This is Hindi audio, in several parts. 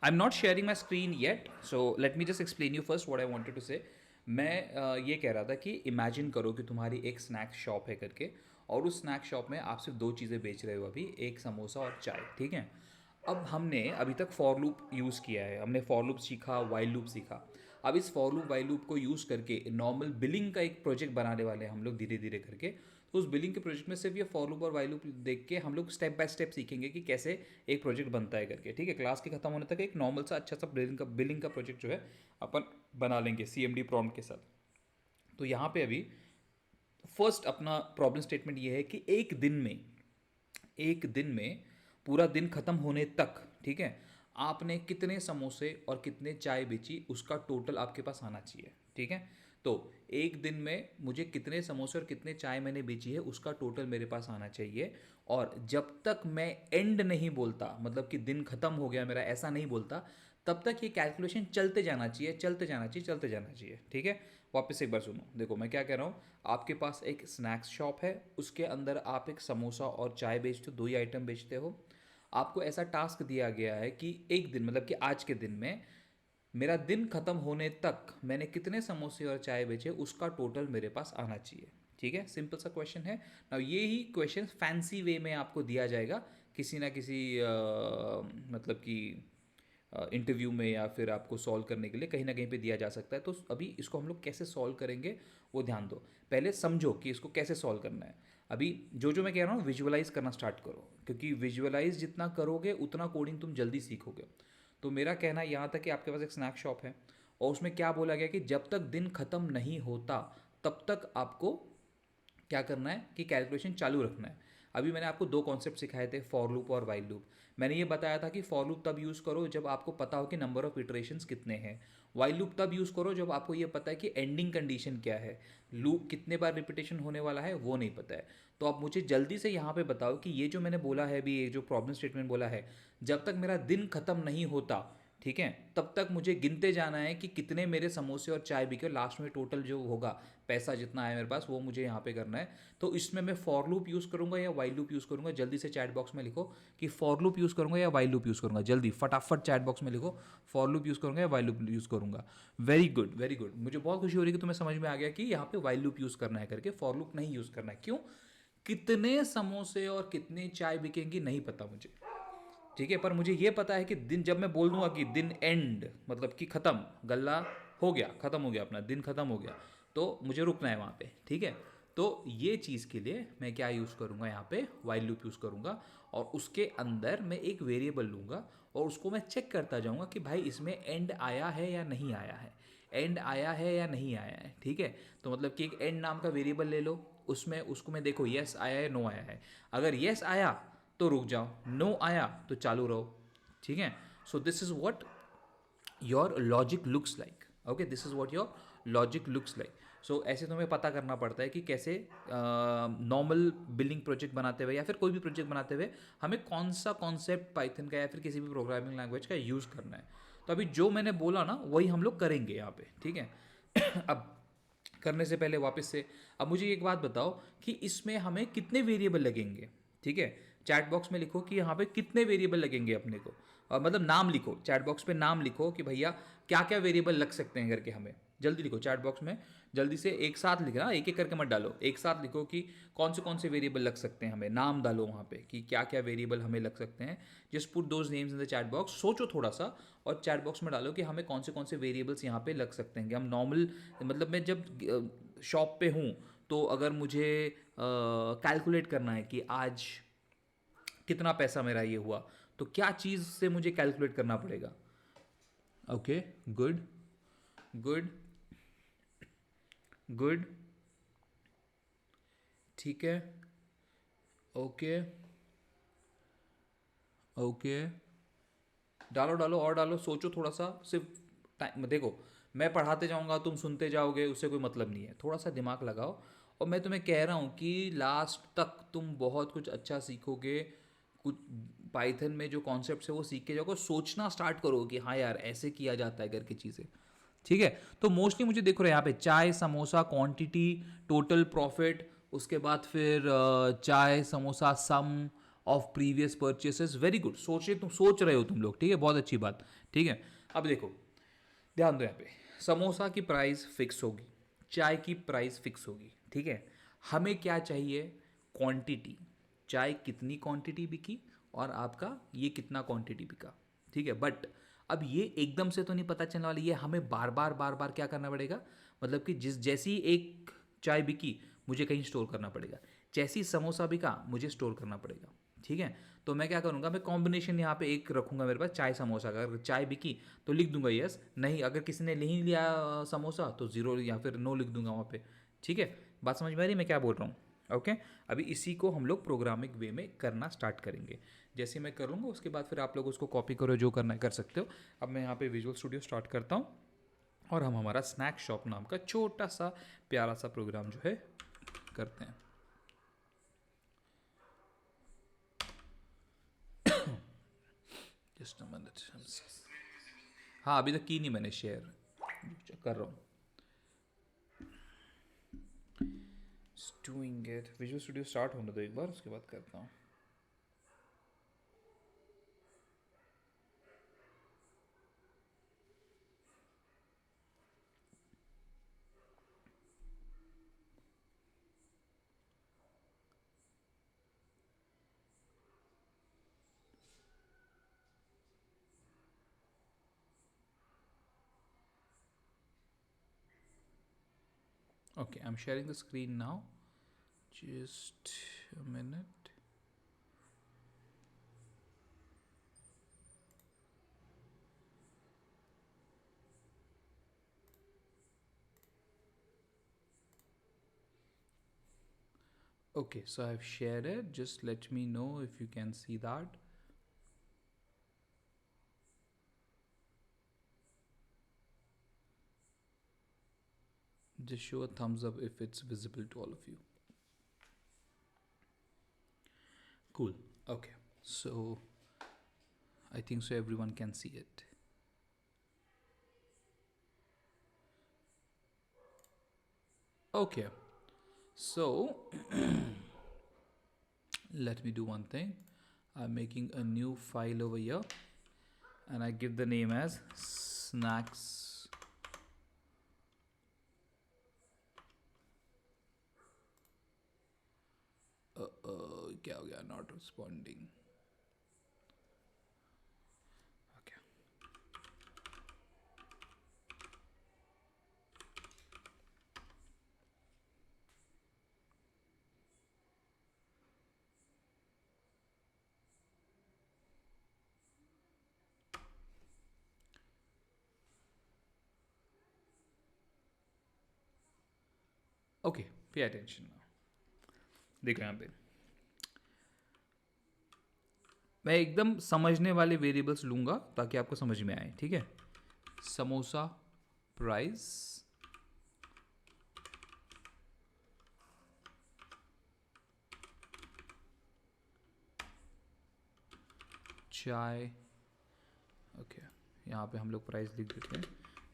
I am not sharing my screen yet, so let me just explain you first what I wanted to say. मैं ये कह रहा था कि इमेजिन करो कि तुम्हारी एक स्नैक शॉप है करके, और उस स्नैक शॉप में आप सिर्फ दो चीज़ें बेच रहे हो अभी, एक समोसा और चाय, ठीक है। अब हमने अभी तक फॉर लूप यूज़ किया है, हमने फॉर लूप सीखा, वाइल लूप सीखा। अब इस फॉर लूप वाइल लूप को यूज़ करके नॉर्मल बिलिंग का एक प्रोजेक्ट बनाने वाले हैं हम लोग धीरे धीरे करके। तो उस बिलिंग के प्रोजेक्ट में सिर्फ ये फॉर लूप और वाइल लूप देख के हम लोग स्टेप बाय स्टेप सीखेंगे कि कैसे एक प्रोजेक्ट बनता है करके, ठीक है। क्लास के खत्म होने तक एक नॉर्मल सा अच्छा सा बिलिंग का प्रोजेक्ट जो है अपन बना लेंगे CMD प्रॉम्प्ट के साथ। तो यहाँ पे अभी फर्स्ट अपना प्रॉब्लम स्टेटमेंट ये है कि एक दिन में पूरा दिन खत्म होने तक, ठीक है, आपने कितने समोसे और कितने चाय बेची उसका टोटल आपके पास आना चाहिए, ठीक है। तो एक दिन में मुझे कितने समोसे और कितने चाय मैंने बेची है उसका टोटल मेरे पास आना चाहिए। और जब तक मैं एंड नहीं बोलता, मतलब कि दिन खत्म हो गया मेरा, ऐसा नहीं बोलता, तब तक ये कैलकुलेशन चलते जाना चाहिए, चलते जाना चाहिए, चलते जाना चाहिए, ठीक है। वापस एक बार सुनो, देखो मैं क्या कह रहा हूँ। आपके पास एक स्नैक्स शॉप है, उसके अंदर आप एक समोसा और चाय बेचते हो, दो ही आइटम बेचते हो। आपको ऐसा टास्क दिया गया है कि एक दिन, मतलब कि आज के दिन में मेरा दिन खत्म होने तक मैंने कितने समोसे और चाय बेचे उसका टोटल मेरे पास आना चाहिए, ठीक है। सिंपल सा क्वेश्चन है ना। ये ही क्वेश्चन फैंसी वे में आपको दिया जाएगा किसी ना किसी मतलब कि इंटरव्यू में, या फिर आपको सॉल्व करने के लिए कहीं ना कहीं पे दिया जा सकता है। तो अभी इसको हम लोग कैसे सॉल्व करेंगे वो ध्यान दो। पहले समझो कि इसको कैसे सॉल्व करना है। अभी जो जो मैं कह रहा हूँ विजुअलाइज करना स्टार्ट करो, क्योंकि विजुअलाइज जितना करोगे उतना कोडिंग तुम जल्दी सीखोगे। तो मेरा कहना यहाँ तक कि आपके पास एक स्नैक शॉप है और उसमें क्या बोला गया कि जब तक दिन खत्म नहीं होता तब तक आपको क्या करना है कि कैलकुलेशन चालू रखना है। अभी मैंने आपको दो कॉन्सेप्ट सिखाए थे, फॉर लूप और वाइल लूप। मैंने ये बताया था कि फॉर लूप तब यूज़ करो जब आपको पता हो कि नंबर ऑफ इटरेशंस कितने हैं। वाइल लूप तब यूज़ करो जब आपको ये पता है कि एंडिंग कंडीशन क्या है, लूप कितने बार रिपीटेशन होने वाला है वो नहीं पता है। तो आप मुझे जल्दी से यहाँ पे बताओ कि ये जो मैंने बोला है अभी, ये जो प्रॉब्लम स्टेटमेंट बोला है, जब तक मेरा दिन खत्म नहीं होता, ठीक है, तब तक मुझे गिनते जाना है कि कितने मेरे समोसे और चाय बिके, लास्ट में टोटल जो होगा पैसा जितना आया मेरे पास वो मुझे यहाँ पे करना है। तो इसमें मैं फॉर लूप यूज़ करूँगा या वाइल लूप यूज़ करूँगा, जल्दी से चैट बॉक्स में लिखो कि फॉर लूप यूज़ करूँगा या वाइल लूप यूज़ करूँगा। जल्दी फटाफट चैट बॉक्स में लिखो, फॉर लूप यूज़ करूँगा या वाइल लूप यूज़ करूँगा। Very good, very good. मुझे बहुत खुशी हो रही है कि तुम्हें समझ में आ गया कि यहाँ पे वाइल लूप यूज़ करना है करके, फॉर लूप नहीं यूज़ करना है। क्यों? कितने समोसे और कितने चाय बिकेंगी नहीं पता मुझे, ठीक है। पर मुझे ये पता है कि दिन, जब मैं बोल दूंगा कि दिन एंड, मतलब कि ख़त्म, गल्ला हो गया, ख़त्म हो गया, अपना दिन ख़त्म हो गया, तो मुझे रुकना है वहाँ पे, ठीक है। तो ये चीज़ के लिए मैं क्या यूज़ करूँगा, यहाँ पे वाइल लूप यूज़ करूँगा। और उसके अंदर मैं एक वेरिएबल लूँगा और उसको मैं चेक करता जाऊँगा कि भाई इसमें एंड आया है या नहीं आया है, एंड आया है या नहीं आया है, ठीक है। तो मतलब कि एक एंड नाम का वेरिएबल ले लो, उसमें उसको मैं देखो येस आया है, नो आया है। अगर येस आया तो रुक जाओ, नो आया तो चालू रहो, ठीक है। So this is what your logic looks like, okay, this is what your logic looks like. So ऐसे तुम्हें पता करना पड़ता है कि कैसे नॉर्मल बिल्डिंग प्रोजेक्ट बनाते हुए या फिर कोई भी प्रोजेक्ट बनाते हुए हमें कौन सा कॉन्सेप्ट पाइथन का या फिर किसी भी प्रोग्रामिंग लैंग्वेज का यूज़ करना है। तो अभी जो मैंने बोला ना वही हम लोग करेंगे यहाँ पे, ठीक है। अब करने से पहले वापस से, अब मुझे एक बात बताओ कि इसमें हमें कितने वेरिएबल लगेंगे, ठीक है। चैट बॉक्स में लिखो कि यहाँ पे कितने वेरिएबल लगेंगे अपने को, और मतलब नाम लिखो, चैट बॉक्स पे नाम लिखो कि भैया क्या क्या वेरिएबल लग सकते हैं करके हमें। जल्दी लिखो चैट बॉक्स में, जल्दी से, एक साथ लिखना, एक एक करके मत डालो, एक साथ लिखो कि कौन से वेरिएबल लग सकते हैं हमें, नाम डालो वहाँ पे कि क्या क्या वेरिएबल हमें लग सकते हैं। Just put those names in the chat box, सोचो थोड़ा सा और चैट बॉक्स में डालो कि हमें कौन से वेरिएबल्स यहाँ पे लग सकते हैं। कि हम नॉर्मल, मतलब मैं जब शॉप पे हूँ तो अगर मुझे कैलकुलेट करना है कि आज कितना पैसा मेरा ये हुआ, तो क्या चीज़ से मुझे कैलकुलेट करना पड़ेगा। ओके, गुड, गुड, गुड, ठीक है, ओके, ओके, डालो डालो और डालो, सोचो थोड़ा सा, सिर्फ टाइम देखो, मैं पढ़ाते जाऊंगा तुम सुनते जाओगे, उससे कोई मतलब नहीं है। थोड़ा सा दिमाग लगाओ, और मैं तुम्हें कह रहा हूँ कि लास्ट तक तुम बहुत कुछ अच्छा सीखोगे। कुछ पाइथन में जो कॉन्सेप्ट है वो सीख के जाओगे, सोचना स्टार्ट करो कि हाँ यार ऐसे किया जाता है करके चीज़ें, ठीक है। तो मोस्टली मुझे देखो यहाँ पे चाय समोसा क्वांटिटी, टोटल प्रॉफिट, उसके बाद फिर चाय samosa sum, of previous purchases. Very good, सोच रहे हो तुम लोग, ठीक है, बहुत अच्छी बात। ठीक है, अब देखो ध्यान दो, यहाँ पे समोसा की प्राइस फिक्स होगी, चाय की प्राइस फिक्स होगी, ठीक है। हमें क्या चाहिए, क्वांटिटी, चाय कितनी क्वांटिटी बिकी और आपका ये कितना क्वांटिटी बिका, ठीक है। बट अब ये एकदम से तो नहीं पता चलने वाला, ये हमें बार बार क्या करना पड़ेगा, मतलब कि जैसी एक चाय बिकी मुझे कहीं स्टोर करना पड़ेगा, जैसी समोसा बिका मुझे स्टोर करना पड़ेगा, ठीक है। तो मैं क्या करूँगा, मैं कॉम्बिनेशन यहाँ पे एक रखूँगा मेरे पास, चाय समोसा का। अगर चाय बिकी तो लिख दूंगा यस, नहीं अगर किसी ने नहीं लिया समोसा तो ज़ीरो या फिर नो लिख दूंगा वहाँ पे, ठीक है। बात समझ में आ रही मैं क्या बोल रहा हूँ? ओके, अभी इसी को हम लोग प्रोग्रामिंग वे में करना स्टार्ट करेंगे। जैसे मैं करूँगा उसके बाद फिर आप लोग उसको कॉपी करो, जो करना है कर सकते हो। अब मैं यहाँ पे विजुअल स्टूडियो स्टार्ट करता हूँ और हम हमारा स्नैक शॉप नाम का छोटा सा प्यारा सा प्रोग्राम जो है करते हैं। जस्ट अ मिनट, हाँ अभी तक की नहीं मैंने शेयर, कर रहा हूँ। Doing it, visual studio start होने दो एक बार, उसके बाद करता हूँ। Okay, I'm sharing the screen now. Just a minute. Okay, so I've shared it. Just let me know if you can see that. Just show a thumbs up if it's visible to all of you. Cool. Okay, so I think so everyone can see it. Okay, so let me do one thing. I'm making a new file over here and I give the name as snacks. क्या हो गया, not responding. Okay. Okay, pay attention now. देखो यहाँ पे मैं एकदम समझने वाले वेरिएबल्स लूँगा ताकि आपको समझ में आए, ठीक है। समोसा प्राइस, चाय, ओके, यहाँ पे हम लोग प्राइस लिख देते हैं,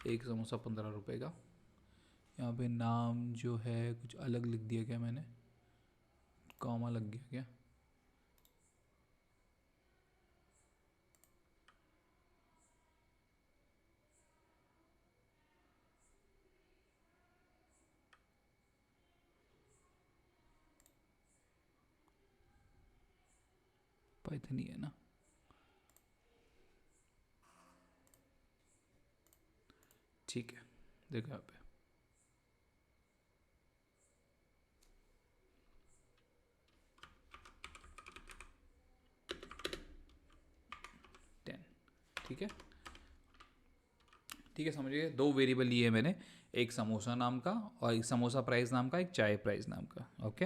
एक समोसा 15 रुपये का। यहाँ पे नाम जो है कुछ अलग लिख दिया क्या मैंने, कॉमा लग गया क्या? पाइथन ही है ना, ठीक है। देखो यहाँ पे ठीक है, ठीक है, समझिए। दो वेरिएबल लिए मैंने, एक समोसा नाम का और एक समोसा प्राइस नाम का, एक चाय प्राइस नाम का। ओके,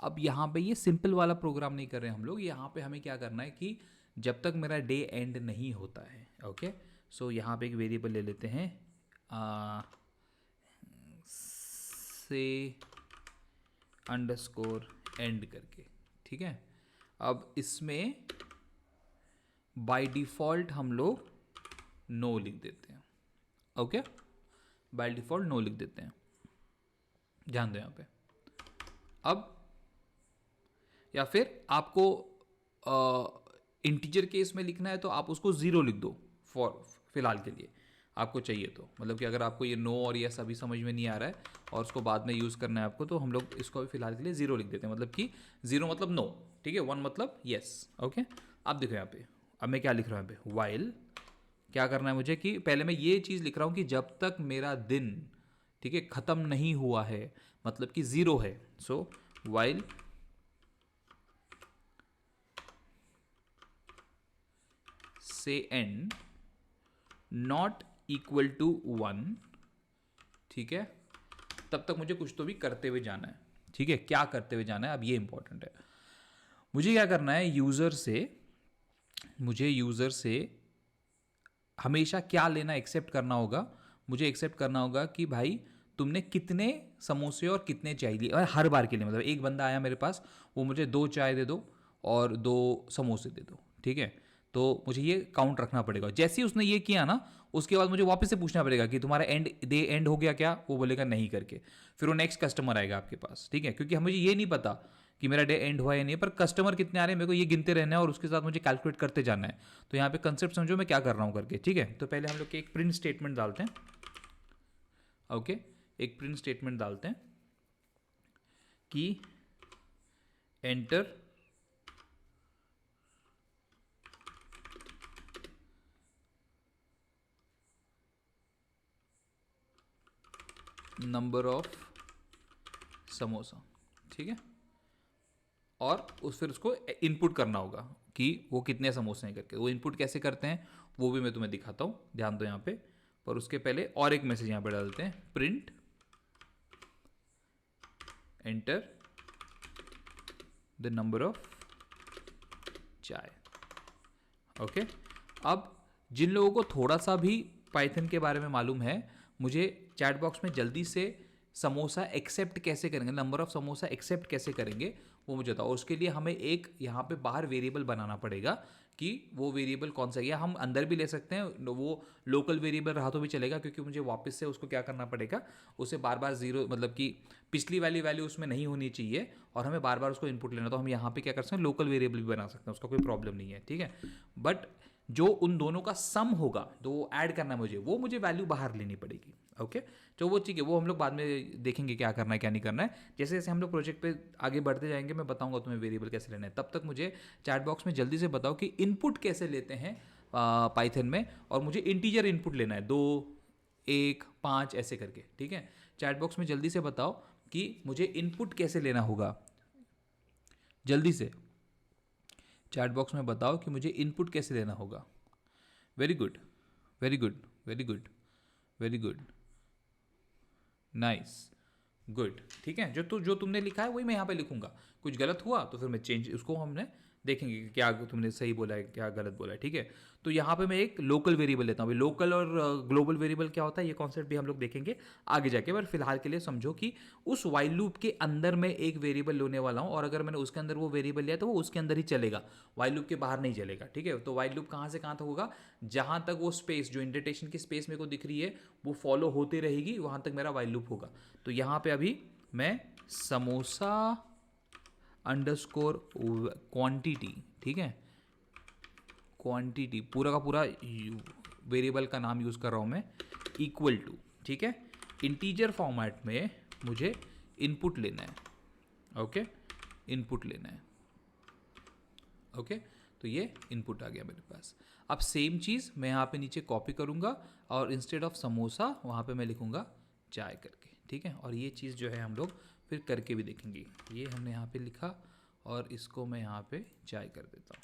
अब यहाँ पे ये सिंपल वाला प्रोग्राम नहीं कर रहे हैं हम लोग। यहाँ पे हमें क्या करना है कि जब तक मेरा डे एंड नहीं होता है, ओके, सो यहाँ पे एक वेरिएबल ले लेते हैं से अंडरस्कोर एंड करके, ठीक है। अब इसमें बाय डिफ़ॉल्ट हम लोग नो लिख देते हैं, ओके, बाय डिफ़ॉल्ट नो लिख देते हैं, ध्यान दो यहाँ पे। अब या फिर आपको इंटीजर केस में लिखना है तो आप उसको ज़ीरो लिख दो फॉर फिलहाल के लिए, आपको चाहिए तो। मतलब कि अगर आपको ये नो और यस अभी समझ में नहीं आ रहा है और उसको बाद में यूज़ करना है आपको, तो हम लोग इसको अभी फिलहाल के लिए ज़ीरो लिख देते हैं। मतलब कि ज़ीरो मतलब नो, ठीक है, वन मतलब यस। ओके, अब देखो यहाँ पे, अब मैं क्या लिख रहा हूँ यहाँ पे, वाइल क्या करना है मुझे कि पहले मैं ये चीज़ लिख रहा हूँ कि जब तक मेरा दिन, ठीक है, ख़त्म नहीं हुआ है, मतलब कि ज़ीरो है। सो वाइल से and not equal to one, ठीक है, तब तक मुझे कुछ तो भी करते हुए जाना है। ठीक है, क्या करते हुए जाना है, अब ये इंपॉर्टेंट है। मुझे क्या करना है, मुझे यूज़र से हमेशा क्या लेना एक्सेप्ट करना होगा। मुझे एक्सेप्ट करना होगा कि भाई तुमने कितने समोसे और कितने चाय लिए, और हर बार के लिए। मतलब एक बंदा आया मेरे पास, वो मुझे 2 चाय दे दो और 2 समोसे दे दो, ठीक है, तो मुझे ये काउंट रखना पड़ेगा। जैसे ही उसने ये किया ना, उसके बाद मुझे वापस से पूछना पड़ेगा कि तुम्हारा डे एंड हो गया क्या, वो बोलेगा नहीं करके, फिर वो नेक्स्ट कस्टमर आएगा आपके पास, ठीक है, क्योंकि मुझे ये नहीं पता कि मेरा डे एंड हुआ या नहीं, पर कस्टमर कितने आ रहे हैं मेरे को ये गिनते रहना है और उसके साथ मुझे कैलकुलेट करते जाना है। तो यहाँ पे कंसेप्ट समझो मैं क्या कर रहा हूँ करके, ठीक है। तो पहले हम लोग एक प्रिंट स्टेटमेंट डालते हैं। ओके, एक प्रिंट स्टेटमेंट डालते हैं कि एंटर नंबर ऑफ समोसा, ठीक है, और फिर उसको इनपुट करना होगा कि वो कितने समोसे हैं करके। वो इनपुट कैसे करते हैं वो भी मैं तुम्हें दिखाता हूँ, ध्यान दो यहाँ पे। पर उसके पहले और एक मैसेज यहाँ पे डालते हैं, print enter the number of चाय। ओके, अब जिन लोगों को थोड़ा सा भी पाइथन के बारे में मालूम है, मुझे चैट बॉक्स में जल्दी से समोसा एक्सेप्ट कैसे करेंगे, नंबर ऑफ समोसा एक्सेप्ट कैसे करेंगे वो मुझे बताओ। उसके लिए हमें एक यहाँ पे बाहर वेरिएबल बनाना पड़ेगा कि वो वेरिएबल कौन सा है, या हम अंदर भी ले सकते हैं, वो लोकल वेरिएबल रहा तो भी चलेगा, क्योंकि मुझे वापस से उसको क्या करना पड़ेगा, उसे बार बार ज़ीरो, मतलब कि पिछली वाली वैल्यू उसमें नहीं होनी चाहिए और हमें बार बार उसको इनपुट लेना। तो हम यहाँ पे क्या कर सकते हैं, लोकल वेरिएबल भी बना सकते हैं, उसका कोई प्रॉब्लम नहीं है, ठीक है। बट जो उन दोनों का सम होगा, जो ऐड करना है मुझे, वो मुझे वैल्यू बाहर लेनी पड़ेगी। ओके, तो वो ठीक है, वो हम लोग बाद में देखेंगे क्या करना है क्या नहीं करना है। जैसे जैसे हम लोग प्रोजेक्ट पे आगे बढ़ते जाएंगे मैं बताऊंगा तुम्हें वेरिएबल कैसे लेना है। तब तक मुझे चैट बॉक्स में जल्दी से बताओ कि इनपुट कैसे लेते हैं पाइथन में, और मुझे इंटीजर इनपुट लेना है 2 1 5 ऐसे करके, ठीक है। चैट बॉक्स में जल्दी से बताओ कि मुझे इनपुट कैसे लेना होगा, जल्दी से चैट बॉक्स में बताओ कि मुझे इनपुट कैसे लेना होगा। Very good, very good, very good, very good, nice, good, ठीक है। जो तुमने लिखा है वही मैं यहाँ पे लिखूंगा। कुछ गलत हुआ तो फिर मैं चेंज, उसको हमने देखेंगे कि क्या तुमने सही बोला है क्या गलत बोला है, ठीक है। तो यहाँ पे मैं एक लोकल वेरिएबल लेता हूँ। लोकल और ग्लोबल वेरिएबल क्या होता है, ये कॉन्सेप्ट भी हम लोग देखेंगे आगे जाके, पर फिलहाल के लिए समझो कि उस वाइल लूप के अंदर मैं एक वेरिएबल लेने वाला हूँ, और अगर मैंने उसके अंदर वो वेरिएबल लिया तो वो उसके अंदर ही चलेगा, वाइल लूप के बाहर नहीं चलेगा, ठीक है। तो वाइल लूप कहाँ से कहाँ तक होगा, जहाँ तक वो स्पेस, जो इंडेंटेशन की स्पेस मेरे को दिख रही है वो फॉलो होती रहेगी, वहाँ तक मेरा वाइल लूप होगा। तो यहाँ पे अभी मैं समोसा अंडरस्कोर क्वांटिटी, ठीक है, क्वांटिटी पूरा का पूरा वेरिएबल का नाम यूज़ कर रहा हूँ मैं, इक्वल टू, ठीक है, इंटीजर फॉर्मेट में मुझे इनपुट लेना है। ओके, इनपुट लेना है। ओके, तो ये इनपुट आ गया मेरे पास। अब सेम चीज़ मैं यहाँ पे नीचे कॉपी करूँगा और इंस्टेड ऑफ समोसा वहाँ पे मैं लिखूँगा चाय करके, ठीक है। और ये चीज़ जो है हम लोग फिर करके भी देखेंगे। ये हमने यहाँ पे लिखा और इसको मैं यहाँ पे चाय कर देता हूँ।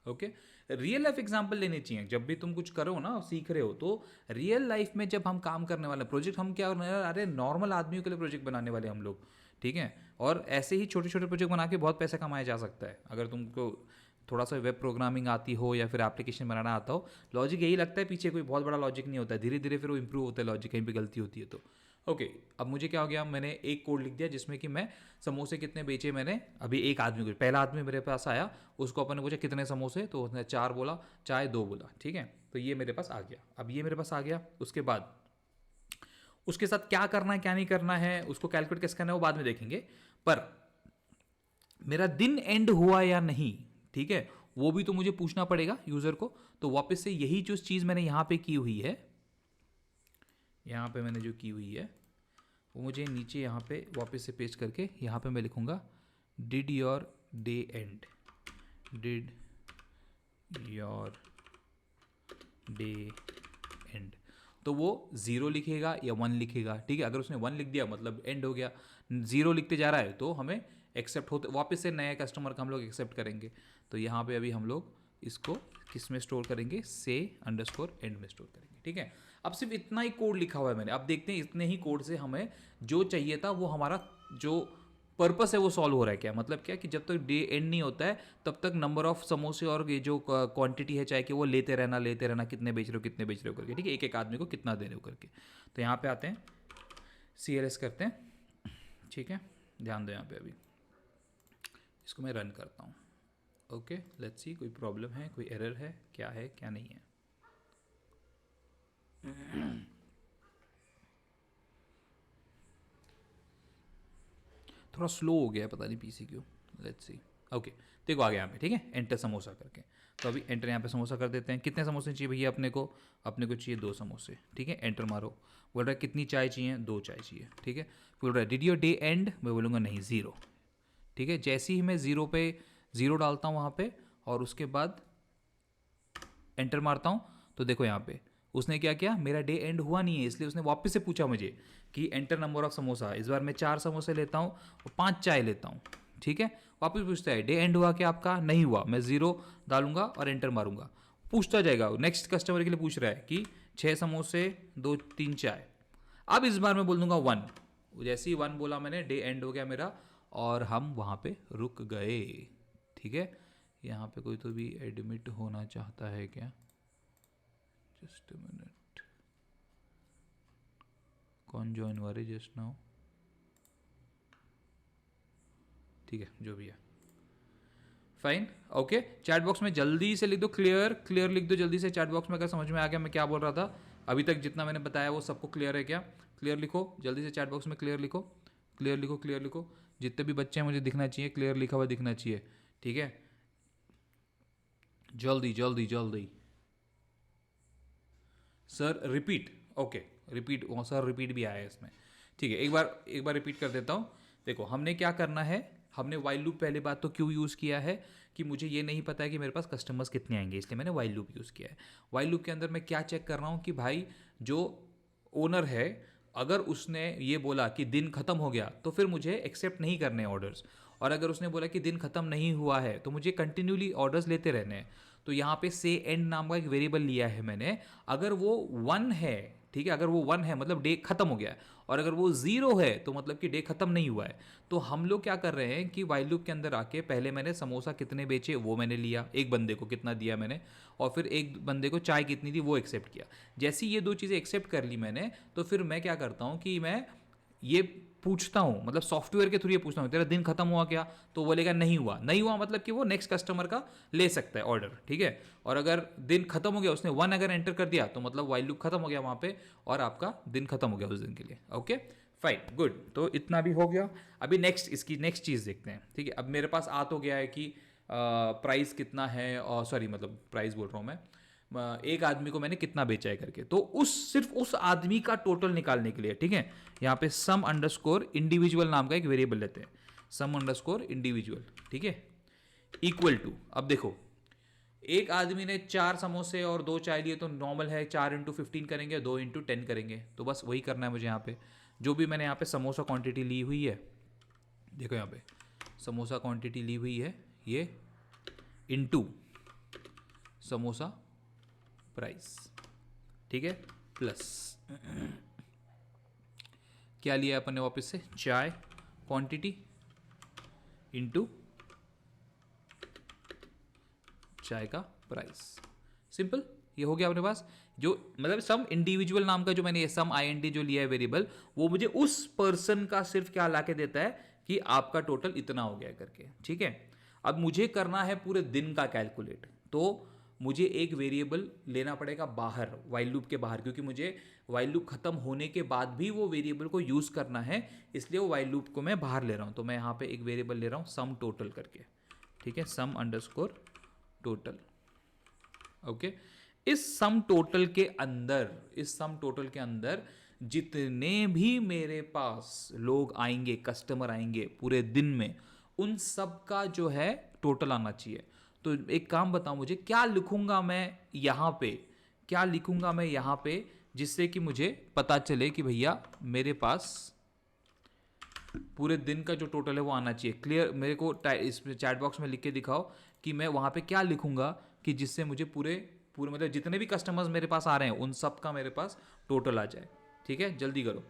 ओके, रियल लाइफ एग्जांपल लेने चाहिए जब भी तुम कुछ करो ना, सीख रहे हो, तो रियल लाइफ में जब हम काम करने वाले प्रोजेक्ट, हम क्या करने वाले, अरे नॉर्मल आदमियों के लिए प्रोजेक्ट बनाने वाले हम लोग, ठीक है। और ऐसे ही छोटे छोटे प्रोजेक्ट बना के बहुत पैसा कमाया जा सकता है। अगर तुमको थोड़ा सा वेब प्रोग्रामिंग आती हो या फिर एप्लीकेशन बनाना आता हो, लॉजिक यही लगता है पीछे, कोई बहुत बड़ा लॉजिक नहीं होता है, धीरे धीरे फिर वो इंप्रूव होता है लॉजिक, कहीं पे गलती होती है तो। ओके, अब मुझे क्या हो गया, मैंने एक कोड लिख दिया जिसमें कि मैं समोसे कितने बेचे मैंने, अभी एक आदमी को, पहला आदमी मेरे पास आया, उसको अपन ने पूछा कितने समोसे, तो उसने 4 बोला, चाय 2 बोला, ठीक है। तो ये मेरे पास आ गया। अब ये मेरे पास आ गया, उसके बाद उसके साथ क्या करना है क्या नहीं करना है, उसको कैलकुलेट कैसे करना है वो बाद में देखेंगे। पर मेरा दिन एंड हुआ या नहीं, ठीक है, वो भी तो मुझे पूछना पड़ेगा यूज़र को। तो वापस से यही जो चीज़ मैंने यहाँ पे की हुई है, यहाँ पे मैंने जो की हुई है वो मुझे नीचे यहाँ पे वापस से पेस्ट करके यहाँ पे मैं लिखूँगा did your day and, did your day and. तो वो 0 लिखेगा या 1 लिखेगा, ठीक है। अगर उसने 1 लिख दिया मतलब एंड हो गया, 0 लिखते जा रहा है तो हमें एक्सेप्ट होते, वापस से नए कस्टमर का हम लोग एक्सेप्ट करेंगे। तो यहाँ पे अभी हम लोग इसको किस में स्टोर करेंगे, से अंडरस्कोर एंड में स्टोर करेंगे, ठीक है। अब सिर्फ इतना ही कोड लिखा हुआ है मैंने। अब देखते हैं इतने ही कोड से हमें जो चाहिए था वो हमारा जो पर्पस है वो सॉल्व हो रहा है क्या। मतलब क्या कि जब तक डे एंड नहीं होता है तब तक नंबर ऑफ समोसे और ये जो क्वांटिटी है चाहे कि वो लेते रहना, कितने बेच रहे हो कितने बेच रहे हो करके, ठीक है, एक एक आदमी को कितना दे रहे हो करके। तो यहाँ पे आते हैं, CLS करते हैं, ठीक है। ध्यान दो यहाँ पे, अभी इसको मैं रन करता हूँ। ओके, लेट्स सी कोई प्रॉब्लम है, कोई एरर है क्या नहीं है। थोड़ा स्लो हो गया है, पता नहीं पीसी क्यों। Let's see. ओके, देखो आ गया यहाँ पे, ठीक है, एंटर समोसा करके। तो अभी एंटर यहाँ पे समोसा कर देते हैं। कितने समोसे चाहिए भैया अपने को चाहिए 2 समोसे, ठीक है। एंटर मारो। बोल रहा है कितनी चाय चाहिए, 2 चाय चाहिए, ठीक है। बोल रहा है डिड योर डे एंड, मैं बोलूँगा नहीं 0, ठीक है। जैसे ही मैं 0 पे 0 डालता हूँ वहाँ पे और उसके बाद एंटर मारता हूँ तो देखो यहाँ पे उसने क्या किया, मेरा डे एंड हुआ नहीं है, इसलिए उसने वापस से पूछा मुझे कि एंटर नंबर ऑफ समोसा। इस बार मैं 4 समोसे लेता हूँ और 5 चाय लेता हूँ, ठीक है। वापस पूछता है डे एंड हुआ क्या आपका, नहीं हुआ। मैं 0 डालूंगा और एंटर मारूंगा, पूछता जाएगा। नेक्स्ट कस्टमर के लिए पूछ रहा है कि 6 समोसे 2-3 चाय। अब इस बार मैं बोल दूंगा 1। जैसे ही 1 बोला मैंने, डे एंड हो गया मेरा और हम वहाँ पे रुक गए, ठीक है। यहाँ पे कोई तो भी एडमिट होना चाहता है क्या, जस्ट अ मिनट, कौन ज्वाइन हुआ रे जस्ट नाउ, ठीक है, जो भी है फाइन। ओके, चैट बॉक्स में जल्दी से लिख दो क्लियर लिख दो जल्दी से चैट बॉक्स में, अगर समझ में आ गया मैं क्या बोल रहा था अभी तक। जितना मैंने बताया वो सबको क्लियर है क्या, क्लियर लिखो जल्दी से चैट बॉक्स में, क्लियर लिखो। जितने भी बच्चे हैं मुझे दिखना चाहिए, क्लियर लिखा हुआ दिखना चाहिए, ठीक है। जल्दी। Sir repeat, okay repeat, sir repeat भी आया है इसमें, ठीक है। एक बार रिपीट कर देता हूँ। देखो हमने क्या करना है, हमने वाइल लूप पहले बात तो क्यों यूज़ किया है कि मुझे ये नहीं पता है कि मेरे पास कस्टमर्स कितने आएंगे, इसलिए मैंने वाइल लूप यूज़ किया है। वाइल लूप के अंदर मैं क्या चेक कर रहा हूँ कि भाई जो ओनर है अगर उसने ये बोला कि दिन ख़त्म हो गया तो फिर मुझे एक्सेप्ट नहीं करने ऑर्डर्स, और अगर उसने बोला कि दिन ख़त्म नहीं हुआ है तो मुझे कंटिन्यूली ऑर्डर्स लेते रहने हैं। तो यहाँ पे से एंड नाम का एक वेरिएबल लिया है मैंने। अगर वो 1 है, ठीक है, अगर वो 1 है मतलब डे खत्म हो गया है, और अगर वो 0 है तो मतलब कि डे खत्म नहीं हुआ है। तो हम लोग क्या कर रहे हैं कि वाइल लूप के अंदर आके पहले मैंने समोसा कितने बेचे वो मैंने लिया, एक बंदे को कितना दिया मैंने, और फिर एक बंदे को चाय कितनी थी वो एक्सेप्ट किया। जैसी ये 2 चीज़ें एक्सेप्ट कर ली मैंने, तो फिर मैं क्या करता हूँ कि मैं ये पूछता हूँ, मतलब सॉफ्टवेयर के थ्रू ये पूछता हूँ तेरा दिन खत्म हुआ क्या, तो बोलेगा नहीं हुआ मतलब कि वो नेक्स्ट कस्टमर का ले सकता है ऑर्डर, ठीक है। और अगर दिन खत्म हो गया, उसने 1 अगर एंटर कर दिया तो मतलब वाइल लूप खत्म हो गया वहाँ पे और आपका दिन खत्म हो गया उस दिन के लिए। ओके फाइन गुड, तो इतना भी हो गया। अभी इसकी नेक्स्ट चीज़ देखते हैं, ठीक है। अब मेरे पास आ तो गया है कि प्राइस कितना है, और सॉरी मतलब प्राइस बोल रहा हूँ मैं, एक आदमी को मैंने कितना बेचा है करके। तो सिर्फ उस आदमी का टोटल निकालने के लिए, ठीक है, यहाँ पे सम अंडरस्कोर इंडिविजुअल नाम का एक वेरिएबल लेते हैं, सम अंडरस्कोर इंडिविजुअल, ठीक है, इक्वल टू। अब देखो एक आदमी ने 4 समोसे और 2 चाय लिए तो नॉर्मल है 4 × 15 करेंगे, 2 × 10 करेंगे, तो बस वही करना है मुझे। यहाँ पे जो भी मैंने यहाँ पे समोसा क्वांटिटी ली हुई है, देखो यहाँ पे समोसा क्वांटिटी ली हुई है ये इनटू समोसा प्राइस, ठीक है, प्लस क्या लिया अपन ने वापस से, चाय क्वांटिटी इनटू चाय का प्राइस। सिंपल, ये हो गया अपने पास। जो मतलब सम इंडिविजुअल नाम का जो मैंने सम IND जो लिया है वेरिएबल, वो मुझे उस पर्सन का सिर्फ क्या ला के देता है कि आपका टोटल इतना हो गया करके, ठीक है। अब मुझे करना है पूरे दिन का कैलकुलेट, तो मुझे एक वेरिएबल लेना पड़ेगा बाहर, वाइल लूप के बाहर, क्योंकि मुझे वाइल लूप खत्म होने के बाद भी वो वेरिएबल को यूज़ करना है, इसलिए वो वाइल लूप को मैं बाहर ले रहा हूँ। तो मैं यहाँ पे एक वेरिएबल ले रहा हूँ सम टोटल करके, ठीक है, सम अंडरस्कोर टोटल। ओके, इस सम टोटल के अंदर जितने भी मेरे पास लोग आएंगे, कस्टमर आएंगे पूरे दिन में, उन सब का जो है टोटल आना चाहिए। तो एक काम बताओ मुझे, क्या लिखूंगा मैं यहाँ पे, क्या लिखूंगा मैं यहाँ पे, जिससे कि मुझे पता चले कि भैया मेरे पास पूरे दिन का जो टोटल है वो आना चाहिए। क्लियर, मेरे को इसमें चैट बॉक्स में लिख के दिखाओ कि मैं वहाँ पे क्या लिखूंगा कि जिससे मुझे पूरे पूरे मतलब जितने भी कस्टमर्स मेरे पास आ रहे हैं उन सब का मेरे पास टोटल आ जाए। ठीक है, जल्दी करो,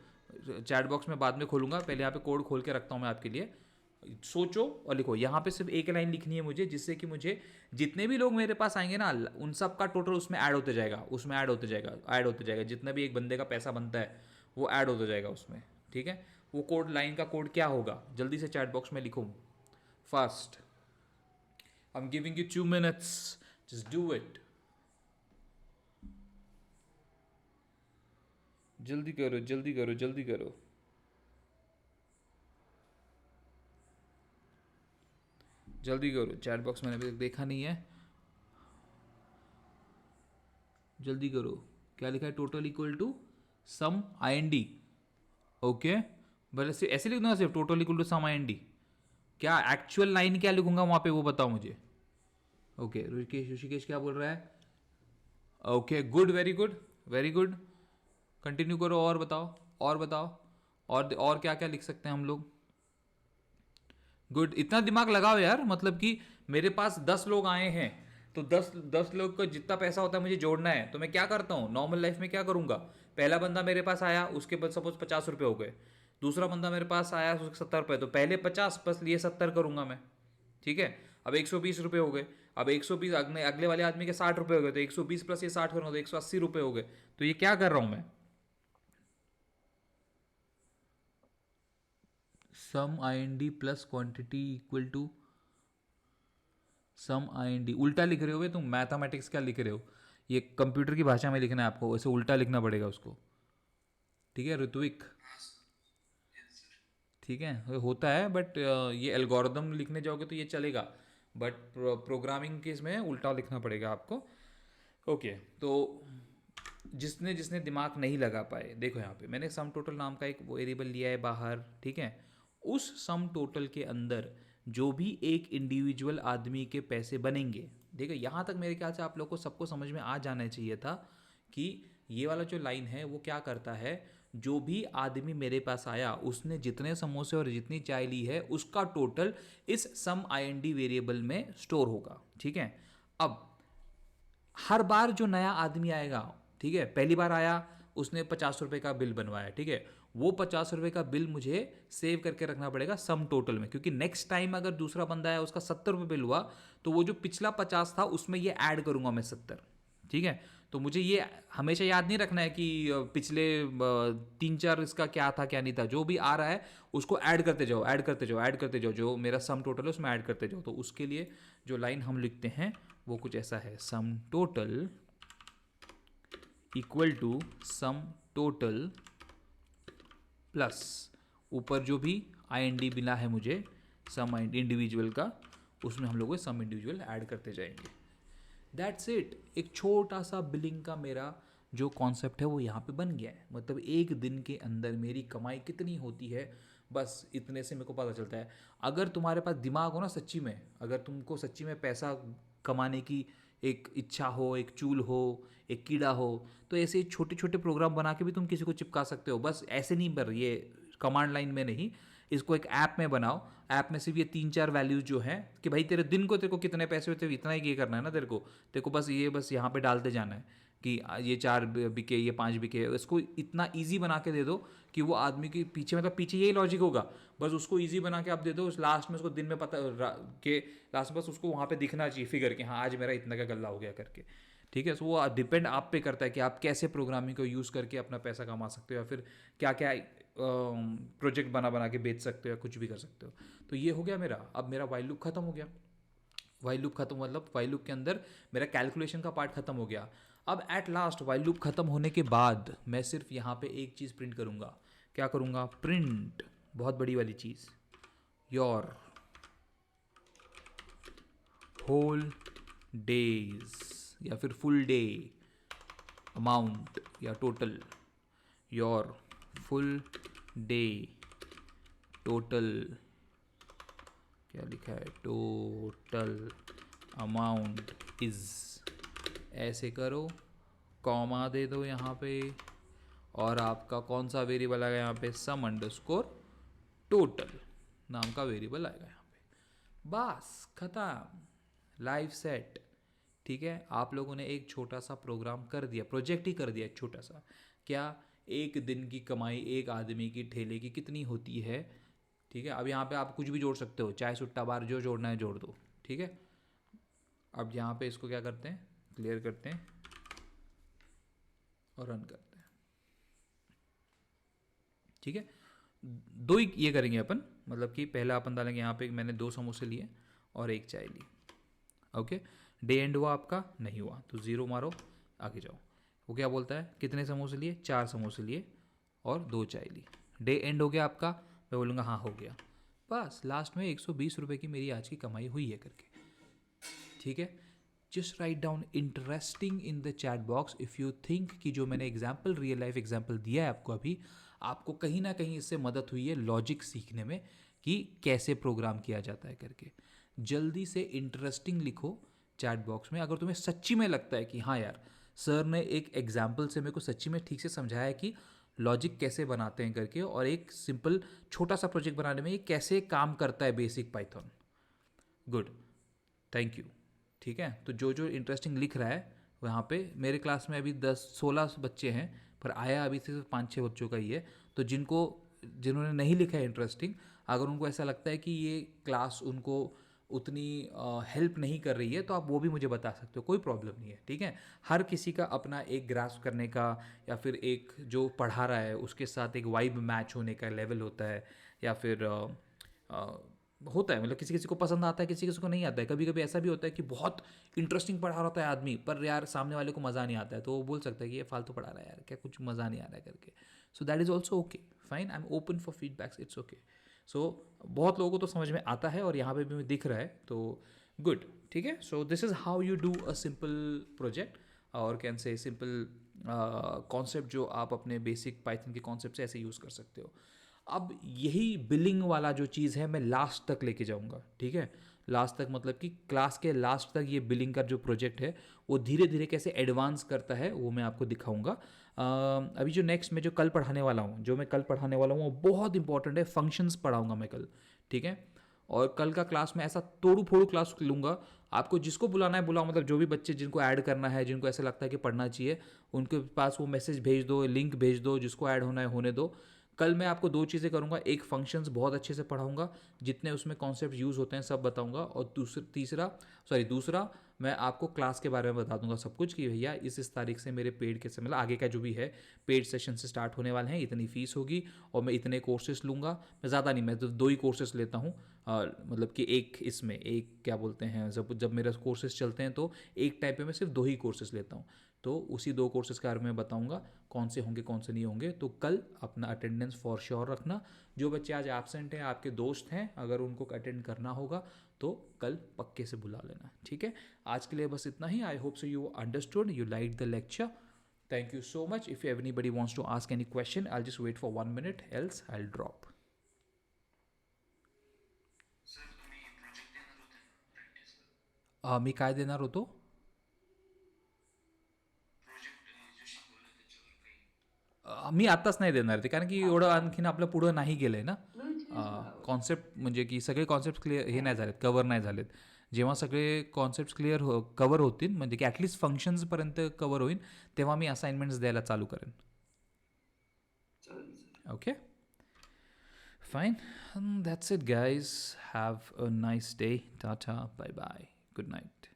चैट बॉक्स में बाद में खोलूंगा, पहले यहाँ पे कोड खोल के रखता हूँ मैं आपके लिए। सोचो और लिखो, यहाँ पे सिर्फ एक लाइन लिखनी है मुझे, जिससे कि मुझे जितने भी लोग मेरे पास आएंगे ना, उन सब का टोटल उसमें ऐड होते जाएगा, उसमें ऐड होते जाएगा, ऐड होते जाएगा, जितना भी एक बंदे का पैसा बनता है वो ऐड होता जाएगा उसमें। ठीक है, वो कोड, लाइन का कोड क्या होगा, जल्दी से चैट बॉक्स में लिखो fast. I am giving you 2 minutes, just do it, जल्दी करो जल्दी करो जल्दी करो। जल्दी करो, चैट बॉक्स मैंने अभी तक देखा नहीं है, जल्दी करो। क्या लिखा है, total equal to sum I N D. Okay, बस ऐसे लिख दूंगा सिर्फ total equal to sum I N D, क्या एक्चुअल लाइन क्या लिखूंगा वहां पे वो बताओ मुझे। ओके, ऋषिकेश क्या बोल रहा है, okay good, very good very good, continue करो, और बताओ और बताओ, और क्या क्या लिख सकते हैं हम लोग। गुड, इतना दिमाग लगाओ यार, मतलब कि मेरे पास 10 लोग आए हैं, तो 10 लोग का जितना पैसा होता है मुझे जोड़ना है, तो मैं क्या करता हूँ नॉर्मल लाइफ में, क्या करूँगा, पहला बंदा मेरे पास आया, उसके बाद सपोज 50 रुपये हो गए, दूसरा बंदा मेरे पास आया उसके 70 रुपये, तो पहले 50 बस लिए 70 करूँगा मैं। ठीक है, अब 120 रुपये हो गए, अब 120 अगले वाले आदमी के 60 रुपये हो गए, तो 120 प्लस ये 60 करूँगा तो 180 रुपये हो गए। तो ये क्या कर रहा हूँ मैं, sum I N D plus quantity equal to sum I N D, उल्टा लिख रहे हो तुम, मैथमेटिक्स क्या लिख रहे हो, ये कंप्यूटर की भाषा में लिखना है आपको, वैसे उल्टा लिखना पड़ेगा उसको। ठीक है ऋत्विक, ठीक है होता है, बट ये एल्गोरिदम लिखने जाओगे तो ये चलेगा, बट प्रोग्रामिंग के इसमें उल्टा लिखना पड़ेगा आपको। ओके, तो जिसने जिसने दिमाग नहीं लगा पाए, देखो यहाँ पे मैंने सम टोटल नाम का एक वेरिएबल लिया है बाहर। ठीक है, उस सम टोटल के अंदर जो भी एक इंडिविजुअल आदमी के पैसे बनेंगे, देखो यहाँ तक मेरे ख्याल से आप लोग को सबको समझ में आ जाना चाहिए था कि ये वाला जो लाइन है वो क्या करता है, जो भी आदमी मेरे पास आया उसने जितने समोसे और जितनी चाय ली है उसका टोटल इस सम आई एन डी वेरिएबल में स्टोर होगा। ठीक है, अब हर बार जो नया आदमी आएगा, ठीक है, पहली बार आया उसने 50 रुपये का बिल बनवाया, ठीक है, वो 50 रुपये का बिल मुझे सेव करके रखना पड़ेगा सम टोटल में, क्योंकि नेक्स्ट टाइम अगर दूसरा बंदा आया उसका 70 रुपये बिल हुआ, तो वो जो पिछला 50 था उसमें ये ऐड करूंगा मैं 70। ठीक है, तो मुझे ये हमेशा याद नहीं रखना है कि पिछले 3-4 इसका क्या था क्या नहीं था, जो भी आ रहा है उसको ऐड करते जाओ, ऐड करते जाओ, ऐड करते जाओ, जो मेरा सम टोटल है उसमें ऐड करते जाओ। तो उसके लिए जो लाइन हम लिखते हैं वो कुछ ऐसा है, sum total equal to sum total plus ऊपर जो भी आई एन डी मिला है मुझे सम इंडिविजुअल का, उसमें हम लोग सम इंडिविजुअल ऐड करते जाएंगे। दैट्स इट, एक छोटा सा बिलिंग का मेरा जो कॉन्सेप्ट है वो यहाँ पे बन गया है। मतलब एक दिन के अंदर मेरी कमाई कितनी होती है, बस इतने से मेरे को पता चलता है। अगर तुम्हारे पास दिमाग हो ना सच्ची में, अगर तुमको सच्ची में पैसा कमाने की एक इच्छा हो, एक चूल हो, एक कीड़ा हो, तो ऐसे छोटे छोटे प्रोग्राम बना के भी तुम किसी को चिपका सकते हो। बस ऐसे नहीं, पर ये कमांड लाइन में नहीं, इसको एक ऐप में बनाओ। ऐप में सिर्फ ये 3-4 वैल्यूज जो हैं कि भाई तेरे दिन को तेरे को कितने पैसे होते हैं, इतना ही ये करना है ना तेरे को बस यहाँ पे डालते जाना है कि ये 4 बिके, ये 5 बिके। इसको इतना ईजी बना के दे दो कि वो आदमी के पीछे, मतलब पीछे यही लॉजिक होगा, बस उसको ईजी बना के आप दे दो, उस लास्ट में उसको दिन में पता के लास्ट में बस उसको वहाँ पे दिखना चाहिए फिगर कि हाँ आज मेरा इतना का गल्ला हो गया करके। ठीक है, सो वो डिपेंड आप पे करता है कि आप कैसे प्रोग्रामिंग को यूज़ करके अपना पैसा कमा सकते हो, या फिर क्या क्या प्रोजेक्ट बना बना के बेच सकते हो, या कुछ भी कर सकते हो। तो ये हो गया मेरा, अब मेरा वाइल लूप खत्म हो गया। वाइल लूप खत्म, मतलब वाइल लूप के अंदर मेरा कैलकुलेशन का पार्ट खत्म हो गया। अब एट लास्ट वाइल लूप खत्म होने के बाद मैं सिर्फ यहाँ पे एक चीज़ प्रिंट करूँगा। क्या करूँगा? प्रिंट, बहुत बड़ी वाली चीज़, योर होल डेज या फिर फुल डे अमाउंट या total, your full day total, क्या लिखा है, टोटल अमाउंट इज, ऐसे करो, कॉमा दे दो यहाँ पे, और आपका कौन सा वेरिएबल आएगा यहाँ पे? सम अंडरस्कोर टोटल नाम का वेरिएबल आएगा यहाँ पे। बस खत्म, लाइव सेट। ठीक है, आप लोगों ने एक छोटा सा प्रोग्राम कर दिया, प्रोजेक्ट ही कर दिया एक छोटा सा। क्या? एक दिन की कमाई एक आदमी की ठेले की कितनी होती है? ठीक है, अब यहाँ पे आप कुछ भी जोड़ सकते हो, चाय सुट्टा बार, जो जोड़ना है जोड़ दो। ठीक है, अब यहाँ पे इसको क्या करते हैं, क्लियर करते हैं और रन करते हैं। ठीक है, दो ही ये करेंगे अपन, मतलब कि पहला अपन डालेंगे यहाँ पे, मैंने 2 समोसे लिए और एक चाय ली। ओके, डे एंड हुआ आपका? नहीं हुआ, तो 0 मारो, आगे जाओ। वो क्या बोलता है? कितने समोसे लिए? 4 समोसे लिए और 2 चाय ली। डे एंड हो गया आपका? मैं बोलूँगा हाँ हो गया। बस लास्ट में 120 रुपये की मेरी आज की कमाई हुई है करके। ठीक है, just write down interesting in the chat box if you think कि जो मैंने एग्जाम्पल, रियल लाइफ एग्जाम्पल दिया है आपको अभी, आपको कहीं ना कहीं इससे मदद हुई है लॉजिक सीखने में कि कैसे प्रोग्राम किया जाता है करके। जल्दी से इंटरेस्टिंग लिखो चैट बॉक्स में अगर तुम्हें सच्ची में लगता है कि हाँ यार, सर ने एक एग्जाम्पल से मेरे को सच्ची में ठीक से समझाया है कि लॉजिक कैसे बनाते हैं करके, और एक सिंपल छोटा सा प्रोजेक्ट बनाने में ये कैसे काम करता है basic Python. Good, thank you. ठीक है, तो जो जो इंटरेस्टिंग लिख रहा है वहाँ पे, मेरे क्लास में अभी 10-16 बच्चे हैं, पर आया अभी सिर्फ 5-6 बच्चों का ही है। तो जिन्होंने नहीं लिखा है इंटरेस्टिंग, अगर उनको ऐसा लगता है कि ये क्लास उनको उतनी हेल्प नहीं कर रही है, तो आप वो भी मुझे बता सकते हो, कोई प्रॉब्लम नहीं है। ठीक है, हर किसी का अपना एक ग्रास्प करने का, या फिर एक जो पढ़ा रहा है उसके साथ एक वाइब मैच होने का लेवल होता है, या फिर होता है, मतलब किसी किसी को पसंद आता है, किसी किसी को नहीं आता है। कभी कभी ऐसा भी होता है कि बहुत इंटरेस्टिंग पढ़ा रहा होता है आदमी, पर यार सामने वाले को मज़ा नहीं आता है, तो वो बोल सकता है कि ये फालतू पढ़ा रहा है यार, क्या कुछ मज़ा नहीं आ रहा है करके। So that is also okay, fine, I am open for feedbacks, it's okay. So बहुत लोगों को तो समझ में आता है और यहाँ पे भी दिख रहा है, तो गुड। ठीक है, so this is how you do a simple project, और कैन से सिंपल कॉन्सेप्ट जो आप अपने बेसिक पाइथन के कॉन्सेप्ट से ऐसे यूज़ कर सकते हो। अब यही बिलिंग वाला जो चीज़ है मैं लास्ट तक लेके जाऊंगा। ठीक है, लास्ट तक मतलब कि क्लास के लास्ट तक ये बिलिंग का जो प्रोजेक्ट है वो धीरे धीरे कैसे एडवांस करता है वो मैं आपको दिखाऊंगा। अभी जो नेक्स्ट में जो कल पढ़ाने वाला हूँ, वो बहुत इंपॉर्टेंट है, फंक्शंस पढ़ाऊंगा मैं कल। ठीक है, और कल का क्लास में ऐसा तोड़ू फोड़ू क्लास लूँगा, आपको जिसको बुलाना है बुलाओ, मतलब जो भी बच्चे जिनको ऐड करना है, जिनको ऐसा लगता है कि पढ़ना चाहिए, उनके पास वो मैसेज भेज दो, लिंक भेज दो, जिसको ऐड होना है होने दो। कल मैं आपको 2 चीज़ें करूँगा, एक फंक्शंस बहुत अच्छे से पढ़ाऊँगा, जितने उसमें कॉन्सेप्ट यूज़ होते हैं सब बताऊँगा, और दूसरा मैं आपको क्लास के बारे में बता दूंगा सब कुछ, कि भैया इस तारीख से मेरे पेड के मतलब आगे का जो भी है पेड सेशन से स्टार्ट होने वाले हैं, इतनी फ़ीस होगी और मैं इतने कोर्सेज लूँगा। मैं ज़्यादा नहीं, मैं तो 2 ही कोर्सेज लेता हूँ, मतलब कि एक इसमें एक क्या बोलते हैं, जब जब मेरे कोर्सेज चलते हैं तो एक टाइम पे मैं सिर्फ 2 ही कोर्सेज लेता हूँ, तो उसी 2 कोर्सेज के बारे में बताऊंगा कौन से होंगे कौन से नहीं होंगे। तो कल अपना अटेंडेंस फॉर श्योर रखना। जो बच्चे आज एब्सेंट हैं, आपके दोस्त हैं, अगर उनको अटेंड करना होगा तो कल पक्के से बुला लेना। ठीक है, आज के लिए बस इतना ही। I hope so you understood, you like the lecture. Thank you so much. If anybody wants to ask any question, I'll just wait for 1 minute, else I'll drop. मी काय देणार होतो? मी आत्ताच नाही देणार ते, कारण की एवढं आणखीन आपलं पुढं नाही गेलं आहे ना कॉन्सेप्ट, म्हणजे की सगळे कॉन्सेप्ट क्लिअर हे नाही झालेत, कवर नाही झालेत. जेव्हा सगळे कॉन्सेप्ट कवर होतील, म्हणजे की ॲटलिस्ट फंक्शन्सपर्यंत कवर होईल, तेव्हा मी असाइनमेंट्स द्यायला चालू करेन. Okay, fine, that's it guys. Have a nice day. Tata, bye bye, good night.